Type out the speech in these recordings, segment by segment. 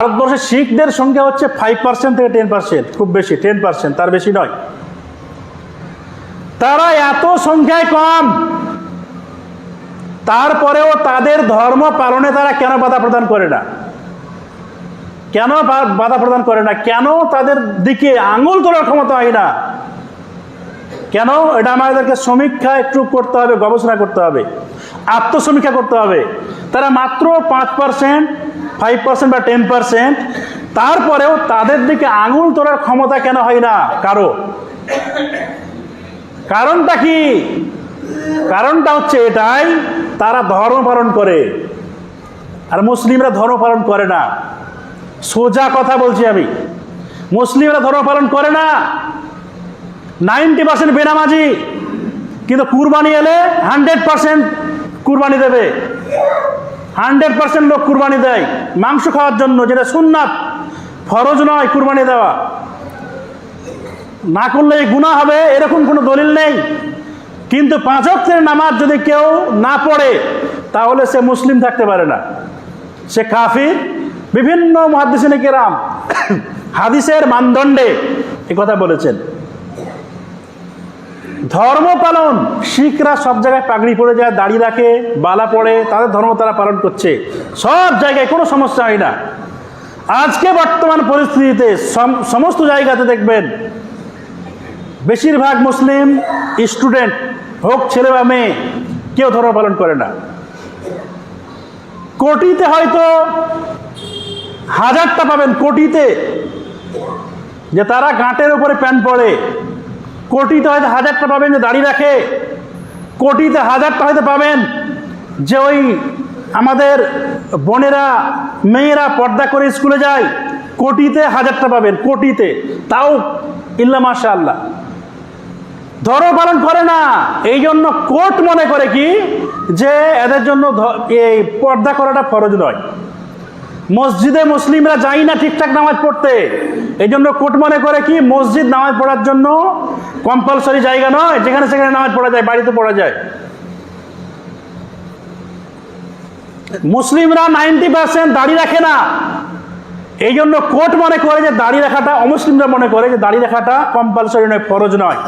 ভারতবর্ষে শিখদের সংখ্যা হচ্ছে 5% থেকে 10%, খুব বেশি 10%, তার বেশি নয়। তারা এত সংখ্যায় কম, তারপরেও তাদের ধর্ম পালনে তারা কেন বাধা প্রদান করে না? কেন বাধা প্রদান করে না? কেন তাদের দিকে আঙুল তোলার ক্ষমতা হয় না? কেন? এটা আমাদেরকে সমীক্ষা একটু করতে হবে, গবেষণা করতে হবে, আত্মসমীক্ষা করতে হবে। তারা মাত্র 5%, 5% বা 10%, তারপরেও তাদের দিকে আঙুল তোলার ক্ষমতা কেন হয় না কারো? কারণটা কি? কারণটা হচ্ছে এটাই, তারা ধর্ম পালন করে আর মুসলিমরা ধর্ম পালন করে না। সোজা কথা বলছি আমি, মুসলিমরা ধর্ম পালন করে না। 90% বেনামাজি, কিন্তু কুরবানি এলে 100% কুরবানি দেবে। 100% লোক কুরবানি দেয় মাংস খাওয়ার জন্য, যেটা সুন্নাত, ফরজ নয় কুরবানি দেওয়া। না করলে গুনাহ হবে এরকম কোনো দলিল নেই। কিন্তু 5 ওয়াক্তের নামাজ যদি কেউ না পড়ে তাহলে সে মুসলিম থাকতে পারে না, সে কাফির। বিভিন্ন মুহাদ্দিসিনে কেরাম হাদিসের মানদণ্ডে এ কথা বলেছেন। ধর্ম পালন, শিখরা সব জায়গায় পাগড়ি পরে যায়, দাড়ি রাখে, বালা পড়ে, তাদের ধর্ম তারা পালন করছে সব জায়গায়, কোনো সমস্যা হয় না। আজকে বর্তমান পরিস্থিতিতে সমস্ত জায়গাতে দেখবেন বেশিরভাগ মুসলিম স্টুডেন্ট হোক, ছেলে বা মেয়ে, কেউ ধর্ম পালন করে না। কোটিতে হয়তো 1000টা পাবেন, কোটিতে, যে তারা গাঁটের উপরে প্যান্ট পরে। কোটিতে হয়তো 1000টা পাবেন যে দাড়ি রাখে। কোটিতে 1000টা হয়তো পাবেন যে ওই আমাদের বোনেরা, মেয়েরা পর্দা করে স্কুলে যায়। কোটিতে 1000টা পাবেন, কোটিতে, তাও ইল্লা মাশাআল্লাহ। ধর্ম পালন করে না, এই জন্য কোর্ট মনে করে কি যে এদের জন্য এই পর্দা করাটা ফরজ নয়। মসজিদে মুসলিমরা যায় না ঠিকঠাক নামাজ পড়তে, এই জন্য কোর্ট মনে করে কি মসজিদ নামাজ পড়ার জন্য কম্পালসরি জায়গা নয়, যেখানে সেখানে নামাজ পড়া যায়, বাড়িতে পড়া যায়। মুসলিমরা 90% দাড়ি রাখে না, এই জন্য কোর্ট মনে করে যে দাড়ি রাখাটা, অমুসলিমরা মনে করে যে দাড়ি রাখাটা কম্পালসরি নয়, ফরজ নয়।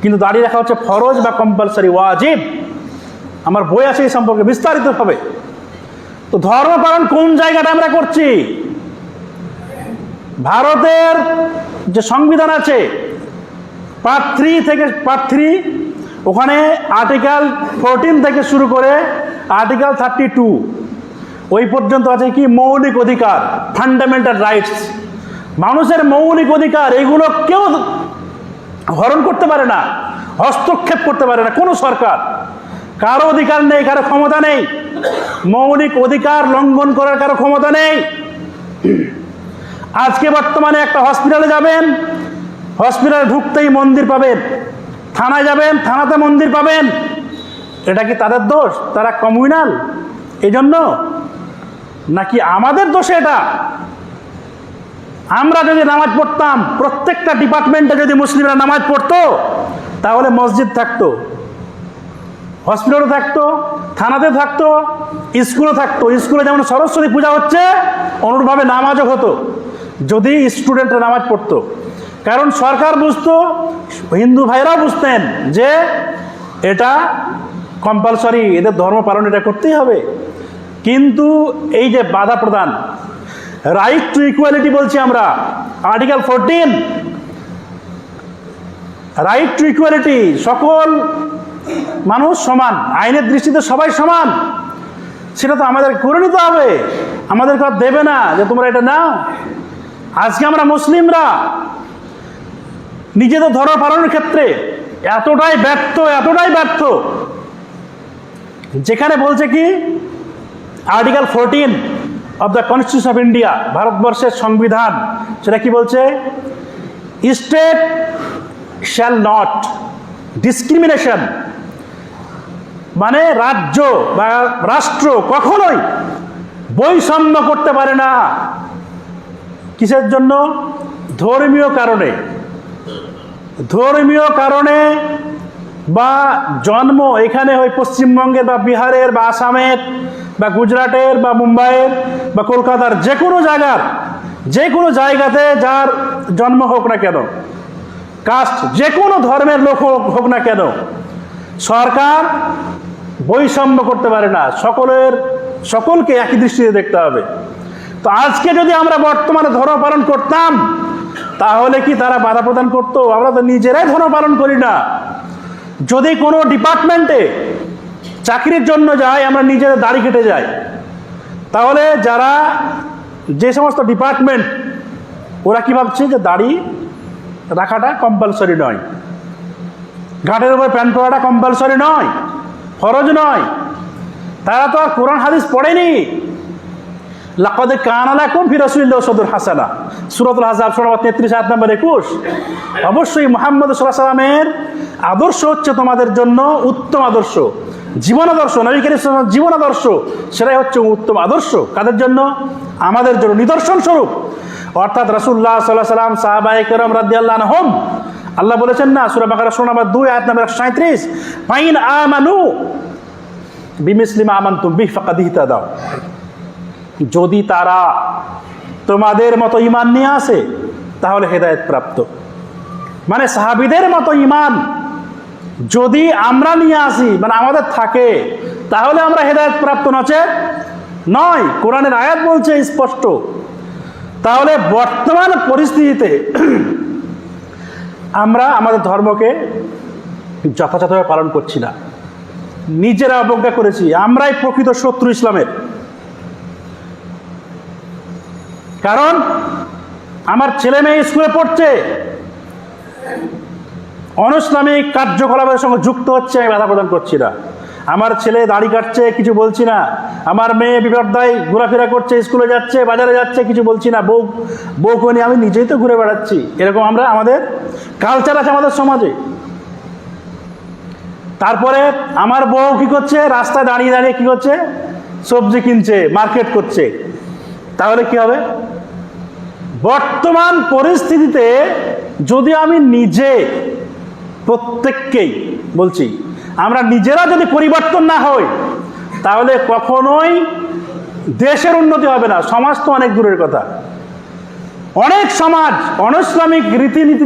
কিন্তু দাড়ি রাখা হচ্ছে ফরজ বা কম্পালসরি, ওয়াজিব। আমার বই আছে এই সম্পর্কে বিস্তারিত হবে। তো ধর্ম পালন কোন জায়গাটা আমরা করছি? ভারতের যে সংবিধান আছে, পার্ট 3, ওখানে আর্টিকেল 14 থেকে শুরু করে আর্টিকেল 32 ওই পর্যন্ত আছে কি মৌলিক অধিকার, ফান্ডামেন্টাল রাইটস। মানুষের মৌলিক অধিকার, এগুলো কেউ হরণ করতে পারে না, হস্তক্ষেপ করতে পারে না কোনো সরকার। কারো অধিকার নেই, কারো ক্ষমতা নেই, মৌলিক অধিকার লঙ্ঘন করার কারো ক্ষমতা নেই। আজকে বর্তমানে একটা হসপিটালে যাবেন, হসপিটালে ঢুকতেই মন্দির পাবেন, থানায় যাবেন, থানাতে মন্দির পাবেন। এটা কি তাদের দোষ? তারা কমিউনাল এই জন্য, নাকি আমাদের দোষে এটা? আমরা যদি নামাজ পড়তাম, প্রত্যেকটা ডিপার্টমেন্টে যদি মুসলিমরা নামাজ পড়তো, তাহলে মসজিদ থাকতো, হসপিটালও থাকতো, থানাতে থাকতো, স্কুলও থাকতো। স্কুলে যেমন সরস্বতী পূজা হচ্ছে, অনুরূপভাবে নামাজও হতো যদি স্টুডেন্টরা নামাজ পড়তো। কারণ সরকার বুঝতো, হিন্দু ভাইরাও বুঝতেন যে এটা কম্পালসরি, এদের ধর্ম পালন এটা করতেই হবে। কিন্তু এই যে বাধা প্রদান, রাইট টু ইকুয়ালিটি বলছি আমরা, আর্টিকেল 14, রাইট টু ইকুয়ালিটি, সকল মানুষ সমান, আইনের দৃষ্টিতে সবাই সমান, সেটা তো আমাদের করে নিতে হবে। আমাদের কথা দেবে না যে তোমরা এটা নাও। আজকে আমরা মুসলিমরা নিজেদের ধর্ম পালনের ক্ষেত্রে এতটাই ব্যর্থ, যেখানে বলছে কি article 14 of the constitution of India, ভারতবর্ষের সংবিধান, সেটা কি বলছে? স্টেট শ্যাল নট ডিসক্রিমিনেশন, মানে রাজ্য বা রাষ্ট্র কখনোই বৈষম্য করতে পারে না। কিসের জন্য? ধর্মীয় কারণে বা জন্ম এখানে ওই পশ্চিমবঙ্গের বা বিহারের বা আসামের বা গুজরাটের বা মুম্বাইয়ের বা কলকাতার যে কোনো জায়গাতে যার জন্ম হোক না কেন, কাস্ট যে কোনো ধর্মের লোক হোক না কেন, সরকার বৈষম্য করতে পারে না, সকলকে একই দৃষ্টিতে দেখতে হবে। তো আজকে যদি আমরা বর্তমানে ধর্ম পালন করতাম তাহলে কি তারা বাধা প্রদান করতো? আমরা তো নিজেরাই ধর্ম পালন করি না। যদি কোনো ডিপার্টমেন্টে চাকরির জন্য যাই, আমরা নিজেদের দাড়ি কেটে যাই, তাহলে যে সমস্ত ডিপার্টমেন্ট ওরা কি ভাবছে যে দাড়ি রাখাটা কম্পালসরি নয়, ঘাটের উপর প্যান্ট পরাটা কম্পালসরি নয়, ফরজ নয়। তারা তো আর কোরআন হাদিস পড়েনি। লাকাদ কানা লাকুম ফি রাসূলিল্লাহি উসওয়াতুন হাসানা, সূরাতুল আহজাব সূরা 33 আয়াত নম্বর 21। অবশ্যই মুহাম্মদ সাল্লাল্লাহু আলাইহি ওয়াসাল্লামের আদর্শ হচ্ছে তোমাদের জন্য উত্তম আদর্শ, জীবন আদর্শ। নবী কারীম সাল্লাল্লাহু আলাইহি ওয়াসাল্লামের জীবন আদর্শ সেটাই হচ্ছে উত্তম আদর্শ। কাদের জন্য? আমাদের জন্য, নিদর্শন স্বরূপ। অর্থাৎ রাসূলুল্লাহ সাল্লাল্লাহু আলাইহি ওয়াসাল্লাম, সাহাবায়ে কেরাম রাদিয়াল্লাহু আনহুম, আল্লাহ বলেছেন না সূরা বাকারা সূরা নম্বর 2 আয়াত নম্বর 137, ফাইন আমানু বিমিসলি মা আমানতুম বিহি ফাকাদ ইহতাদাও। যদি তারা তোমাদের মতো ঈমান নিয়ে আসে তাহলে হেদায়েত প্রাপ্ত। মানে সাহাবীদের মতো ঈমান যদি আমরা নিয়ে আসি, মানে আমাদের থাকে, তাহলে আমরা হেদায়েত প্রাপ্ত, নচেত নয়। কোরআনের আয়াত বলছে স্পষ্ট। তাহলে বর্তমান পরিস্থিতিতে আমরা আমাদের ধর্মকে যথাযথভাবে পালন করছি না, নিজেরা অবজ্ঞা করেছি। আমরাই প্রকৃত শত্রু ইসলামের। কারণ আমার ছেলে মেয়ে স্কুলে পড়ছে, অনৈসলামিক কার্যকলাপের সঙ্গে যুক্ত হচ্ছে, আমি বাধা প্রদান করছি না। আমার ছেলে দাড়ি কাটছে, কিছু বলছি না। আমার মেয়ে বিপর্দায় ঘোরাফেরা করছে, স্কুলে যাচ্ছে, বাজারে যাচ্ছে, কিছু বলছি না। বউকে নিয়ে আমি নিজেই তো ঘুরে বেড়াচ্ছি। এরকম আমাদের কালচার আছে আমাদের সমাজে। তারপরে আমার বউ কি করছে? রাস্তায় দাঁড়িয়ে দাঁড়িয়ে কি করছে? সবজি কিনছে, মার্কেট করছে। তাহলে কি হবে? বর্তমান পরিস্থিতিতে যদি আমি নিজে, প্রত্যেককেই বলছি, আমরা নিজেরা যদি পরিবর্তন না হই তাহলে কখনোই দেশের উন্নতি হবে না। সমাজ তো অনেক দূরের কথা। অনেক সমাজ অনৈসলামিক রীতিনীতি